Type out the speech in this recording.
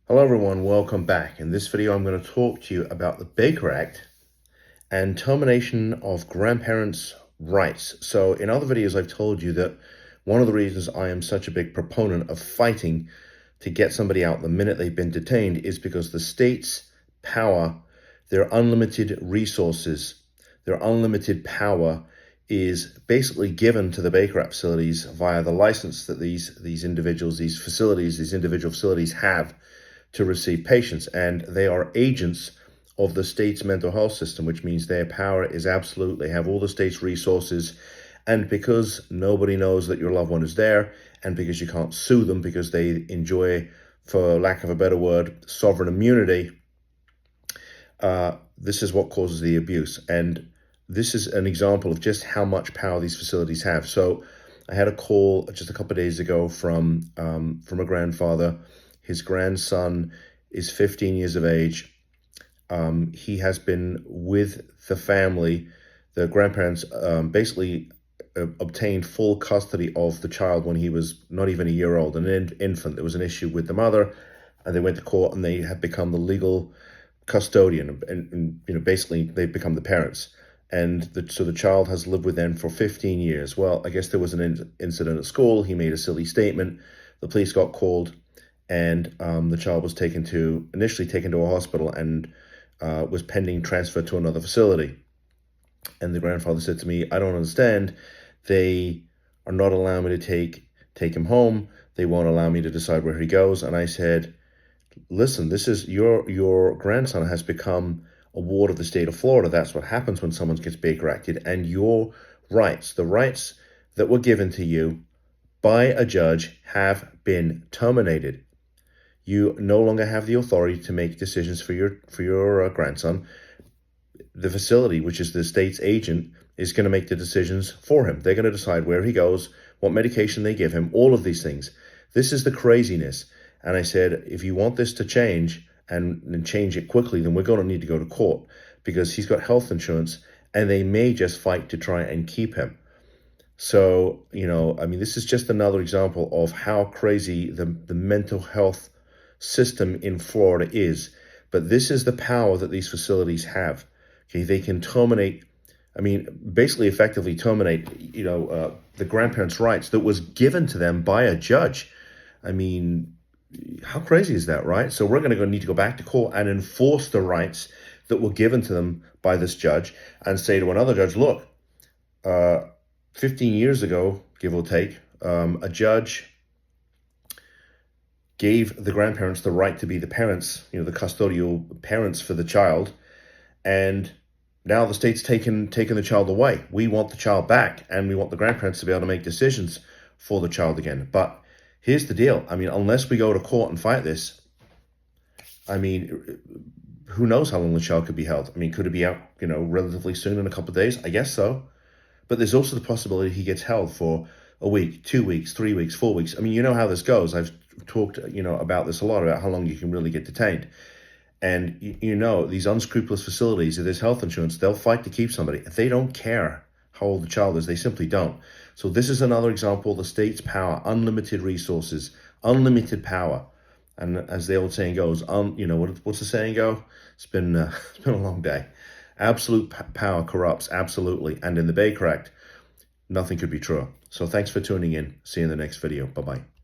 Hello everyone, welcome back. In this video, I'm going to talk to you about the Baker Act and termination of grandparents' rights. So in other videos, I've told you that one of the reasons I am such a big proponent of fighting to get somebody out the minute they've been detained is because the state's power, their unlimited resources, their unlimited power is basically given to the Baker Act facilities via the license that these individual facilities have to receive patients, and they are agents of the state's mental health system, which means their power is absolute. They have all the state's resources, and because nobody knows that your loved one is there, and because you can't sue them because they enjoy, for lack of a better word, sovereign immunity, this is what causes the abuse. And this is an example of just how much power these facilities have. So I had a call just a couple of days ago from a grandfather. His grandson is 15 years of age. He has been with the family. The grandparents basically obtained full custody of the child when he was not even a year old, an infant. There was an issue with the mother, and they went to court, and they have become the legal custodian, and basically they've become the parents. And so the child has lived with them for 15 years. Well, I guess there was an incident at school. He made a silly statement. The police got called, and the child was initially taken to a hospital and was pending transfer to another facility. And the grandfather said to me, "I don't understand. They are not allowing me to take him home. They won't allow me to decide where he goes." And I said, "Listen, this is your grandson has become a ward of the state of Florida. That's what happens when someone gets Baker Acted, and your rights, the rights that were given to you by a judge, have been terminated. You no longer have the authority to make decisions for your grandson. The facility, which is the state's agent, is going to make the decisions for him. They're going to decide where he goes, what medication they give him, all of these things. This is the craziness." And I said, if you want this to change and change it quickly, then we're going to need to go to court, because he's got health insurance and they may just fight to try and keep him. So, this is just another example of how crazy the mental health system in Florida is. But this is the power that these facilities have. Okay, they can terminate, basically effectively terminate, the grandparents' rights that was given to them by a judge. How crazy is that, right? So we're going to need to go back to court and enforce the rights that were given to them by this judge, and say to another judge, look, 15 years ago, give or take, a judge gave the grandparents the right to be the parents, the custodial parents for the child, and now the state's taken the child away. We want the child back, and we want the grandparents to be able to make decisions for the child again. But here's the deal. Unless we go to court and fight this, who knows how long the child could be held? Could it be out, relatively soon, in a couple of days? I guess so. But there's also the possibility he gets held for a week, 2 weeks, 3 weeks, 4 weeks. You know how this goes. I've talked, about this a lot, about how long you can really get detained. And, these unscrupulous facilities, if there's health insurance, they'll fight to keep somebody. They don't care how old the child is. They simply don't. So this is another example of the state's power, unlimited resources, unlimited power. And as the old saying goes, what's the saying go? It's been a long day. Absolute power corrupts, absolutely. And in the Baker Act, nothing could be truer. So thanks for tuning in. See you in the next video. Bye-bye.